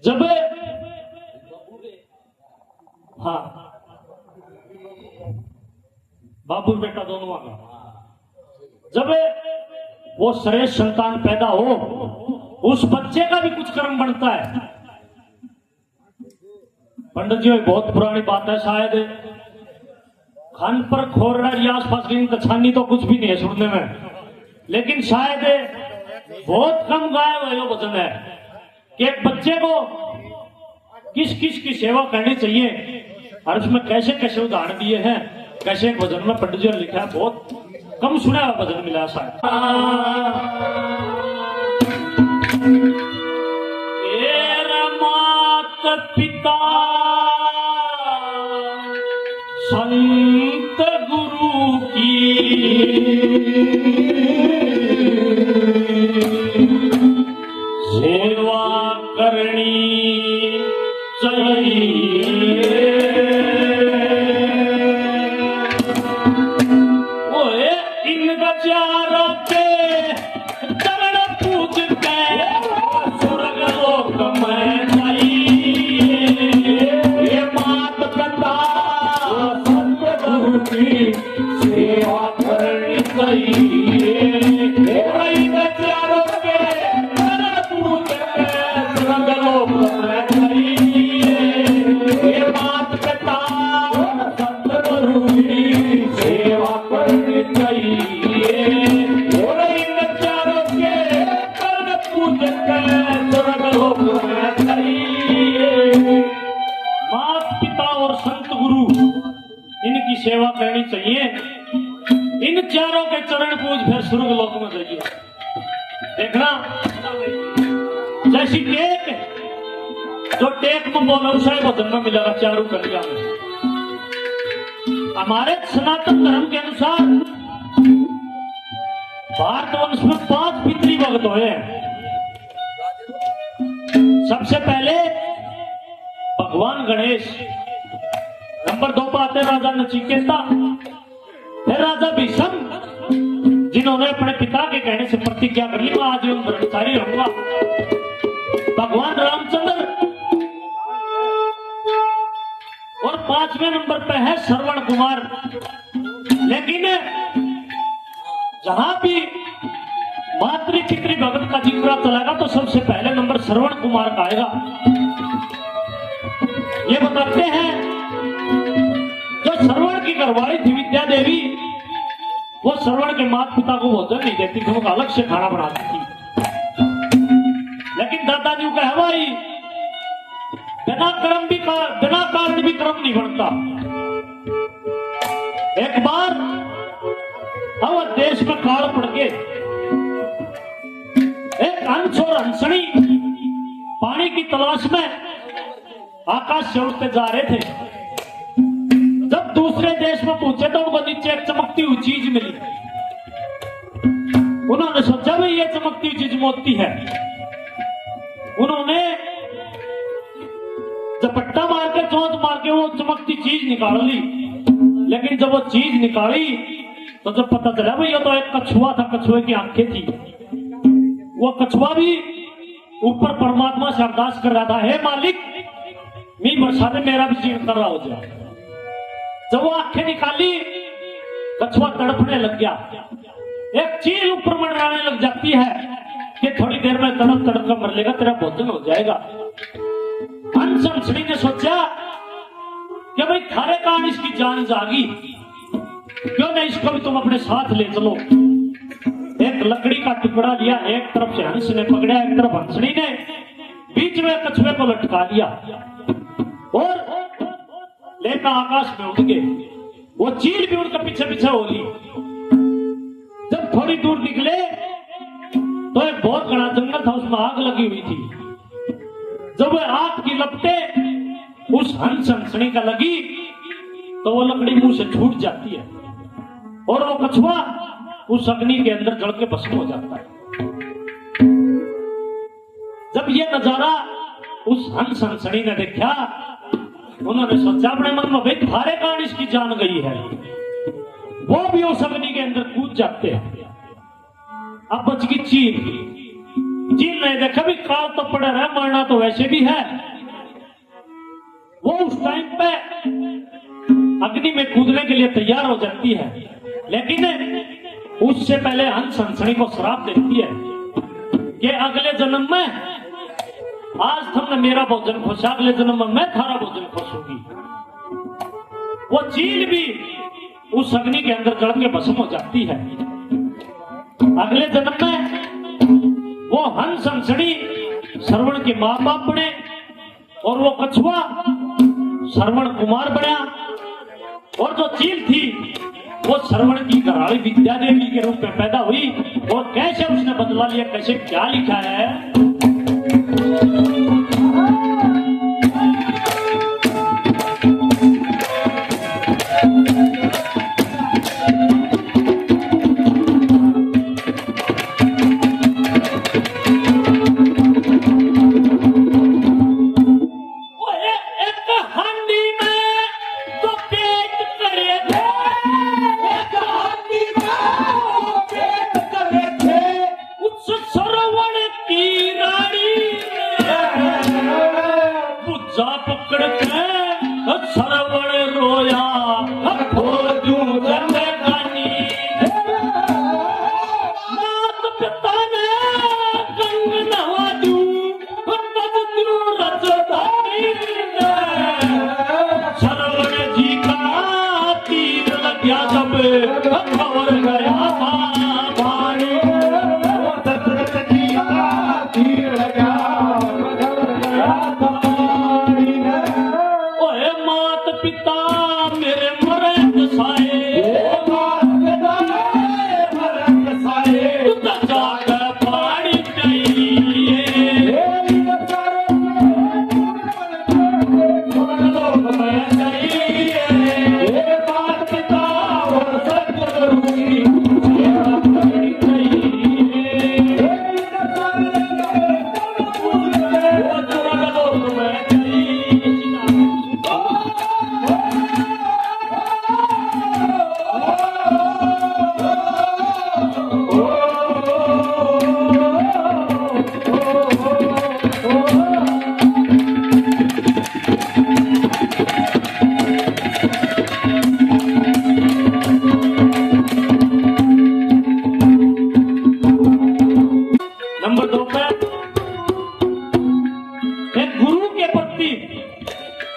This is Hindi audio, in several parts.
जब हाँ बाबू बेटा दोनों आगा जब वो श्रेष्ठ संतान पैदा हो उस बच्चे का भी कुछ कर्म बनता है। पंडित जी बहुत पुरानी बात है, शायद खान पर खोर आसपास की छानी तो कुछ भी नहीं है सुनने में, लेकिन शायद बहुत कम गाया हुआ ये वचन है कि एक बच्चे को किस किस की सेवा करनी चाहिए और उसमें कैसे कैसे उदाहरण दिए हैं, कैसे एक वचन में पंडित जी ने लिखा है, बहुत कम सुना हुआ वचन मिला शायद। माता पिता संत गुरु की सेवा करनी चाहिए। वो इन चारों के चरण पूज के स्वर्ग लोक में जाइए। ये मात पिता संत गुरु की सेवा करनी चाहिए। इन चारों के चरण पूज के स्वर्ग लोक में जाइए। ये मात पिता संत गुरु की सेवा करनी चाहिए। इन चारों के चरण पूज के स्वर्ग लोक में जाइए। मात पिता और संत गुरु इनकी सेवा करनी चाहिए। इन चारों के चरण पूज फिर स्वर्ग लोक में जाइए। देखना जैसी टेक जो टेक में बोला उसे वचन में मिलेगा चारों कलिया में। हमारे सनातन धर्म के अनुसार भारतवंश में 5 पितृ भक्त हुए हैं। सबसे पहले भगवान गणेश, नंबर 2 पर आते राजा नचिकेता, फिर राजा भीष्म जिन्होंने अपने पिता के कहने से प्रतिज्ञा कर ली मैं आज ब्रह्मचारी रहूंगा, भगवान रामचंद्र, और 5वें नंबर पे है श्रवण कुमार। लेकिन जहां भी मातृ पितृ भगत का जिक्र चलेगा तो सबसे पहले नंबर श्रवण कुमार का आएगा। ये बताते हैं जो श्रवण की घरवाली थी विद्या देवी, वो श्रवण के माता पिता को भोजन नहीं देती थी, वो अलग से खाना बनाती थी। लेकिन दादाजी का है भाई बिना कारण भी कर्म नहीं बनता। एक बार अब देश में काल पड़ के एक हंस और हंसनी पानी की तलाश में आकाश से उड़ते जा रहे थे। जब दूसरे देश में पहुंचे तो उनको नीचे एक चमकती हुई चीज मिली। उन्होंने सोचा भाई ये चमकती हुई चीज मोती है। उन्होंने झपट्टा मार के चोंच मार के वो चमकती चीज निकाल ली। लेकिन जब वो चीज निकाली तो जब पता चला भाई ये तो एक कछुआ था, कछुए की आंखें थी। वो कछुआ भी ऊपर परमात्मा से अरदास कर रहा था, हे मालिक मी बरसा दे, मेरा भी जीवन कर रहा हो जाए। जब वो आंखें निकाली कछुआ तड़पने लग गया। एक चील ऊपर मंडराने लग जाती है कि थोड़ी देर में तड़प तड़प कर मर लेगा, तेरा भोजन हो जाएगा। हंस हंसनी ने सोचा कि भाई थारे कारण इसकी जान जागी, क्यों नहीं इसको भी तुम अपने साथ ले चलो। एक लकड़ी का टुकड़ा लिया, एक तरफ से हंस ने पकड़ा, एक तरफ हंसनी ने, बीच में कछुए को लटका लिया और लेकर आकाश में उड़ गए। वो चील भी उनका पीछे पीछे हो ली। जब थोड़ी दूर निकले तो एक बहुत बड़ा जंगल था, उसमें आग लगी हुई थी। जब वह आग की लपटे उस हंस हंसनी का लगी तो वो लकड़ी मुंह से छूट जाती है और वो कछुआ उस अग्नि के अंदर जल के भस्म हो जाता है। जब ये नजारा उस हंस हंसनी ने देखा, उन्होंने सोचा अपने मन में भाई थारे कारण इसकी जान गई है। वो भी उस अग्नि के अंदर कूद जाते हैं। अब बच गई चील। चील ने देखा भी काल तो पड़ा है, मरना तो वैसे भी है। वो उस टाइम पे अग्नि में कूदने के लिए तैयार हो जाती है, लेकिन उससे पहले हंस हंसनी को श्राप देती है कि अगले जन्म में आज तुमने मेरा भोजन खोसा, अगले जन्म में मैं थारा भोजन खोसूंगी। वो चील भी उस अग्नि के अंदर जल के भस्म हो जाती है। अगले जन्म में वो हंस हंसनी श्रवण के मां बाप बने और वो कछुआ श्रवण कुमार बना, और जो चील थी वो श्रवण की घराड़ी विद्या देवी के रूप में पैदा हुई। और कैसे उसने बदला लिया, कैसे क्या लिखा है।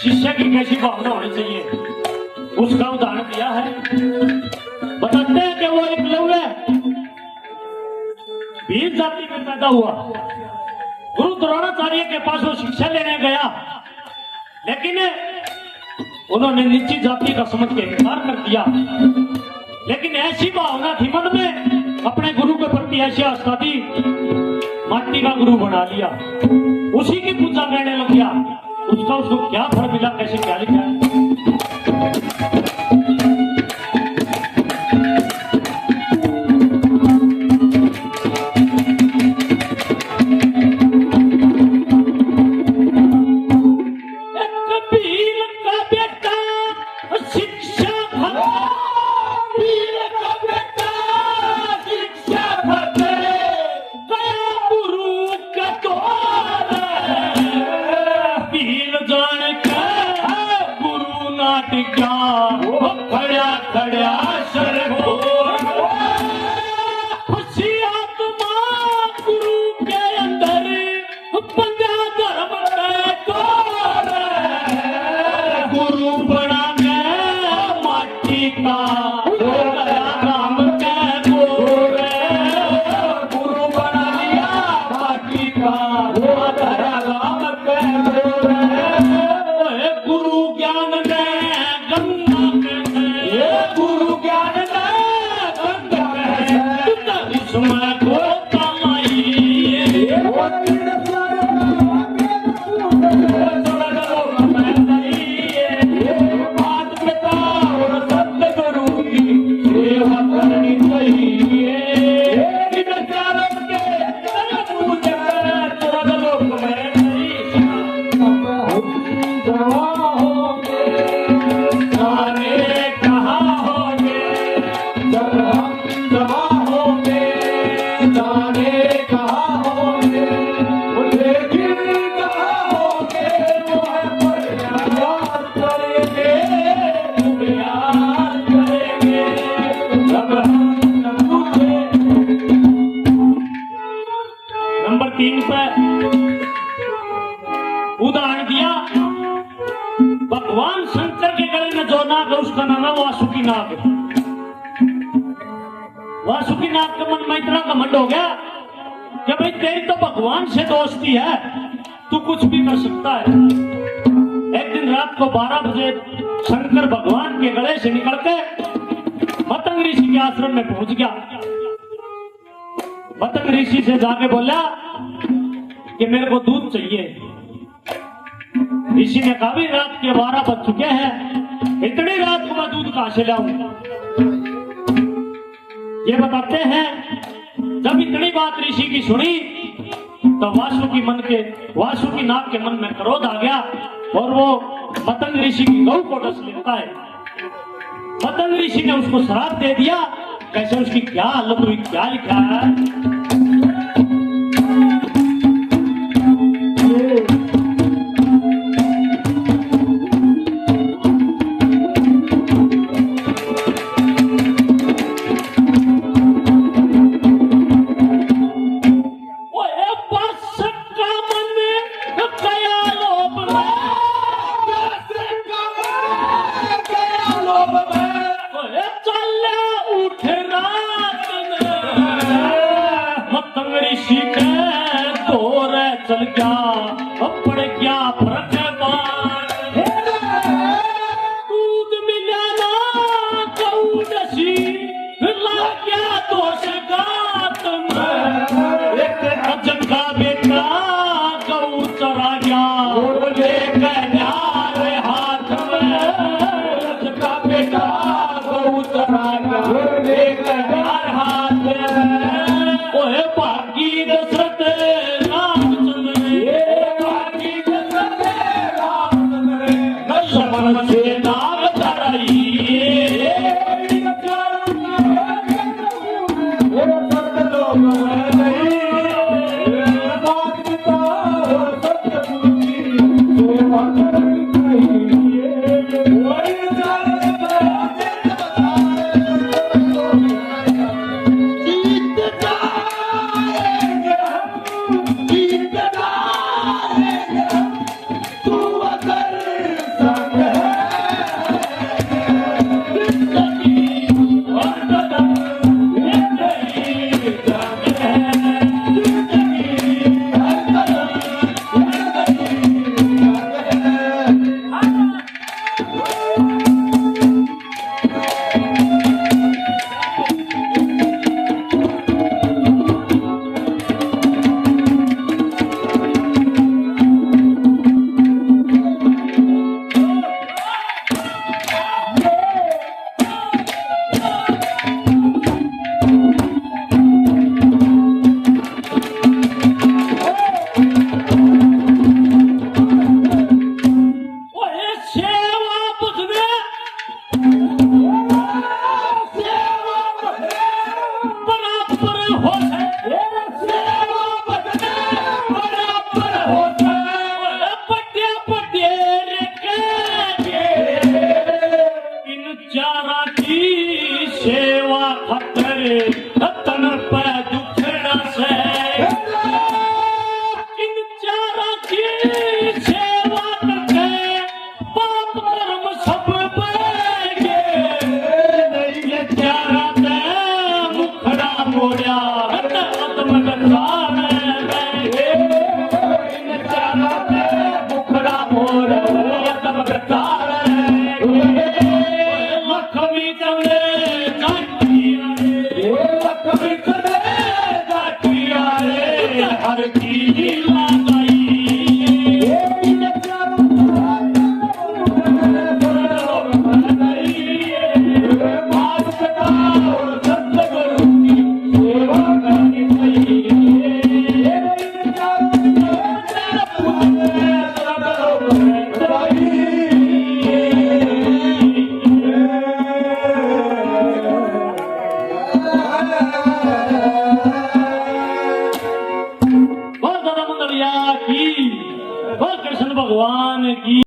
शिष्य की कैसी भावना होनी चाहिए उसका उदाहरण दिया है। बताते हैं कि वो एकलव्य भील जाति में पैदा हुआ, गुरु द्रोणाचार्य के पास वो शिक्षा लेने गया, लेकिन उन्होंने नीची जाति का समझ के इनकार कर दिया। लेकिन ऐसी भावना थी मन में, अपने गुरु के प्रति ऐसी आस्था थी, माटी का गुरु बना लिया, उसी की पूजा करने लग गया। उसका उसको क्या फल मिला, कैसे क्या लिखा है। गुरु ज्ञान ने गंगा उदाहरण दिया, भगवान शंकर के गले में जो नाग है उसका नाम है वासुकी नाग। वासुकी नाग के मन में इतना घमंड हो गया कि भाई तेरी तो भगवान से दोस्ती है, तू कुछ भी कर सकता है। एक दिन रात को 12 बजे शंकर भगवान के गले से निकल के मतंग ऋषि के आश्रम में पहुंच गया। मतंग ऋषि से जाके बोला कि मेरे को दूध चाहिए। ऋषि ने कहा भी रात के 12 बज चुके हैं, इतनी रात को मैं दूध कहां से लाऊं। ये बताते हैं जब इतनी बात ऋषि की सुनी तो वासुकी नाग के मन में क्रोध आ गया और वो मतंग ऋषि की गौ को डस लेता है। मतंग ऋषि ने उसको श्राप दे दिया। कैसे उसकी क्या हालत हुई, क्या लिखा है? चल गया पड़ गया फर्क दूध मिला ना गऊ नशी ला गया दोष गात में एक अजब का बेटा गऊ चरा गया लेकर न्यारे हाथ में अजब का बेटा गऊ चरा गया लेकर न्यारे हाथ में ओए बाकी दशरथ भगवान की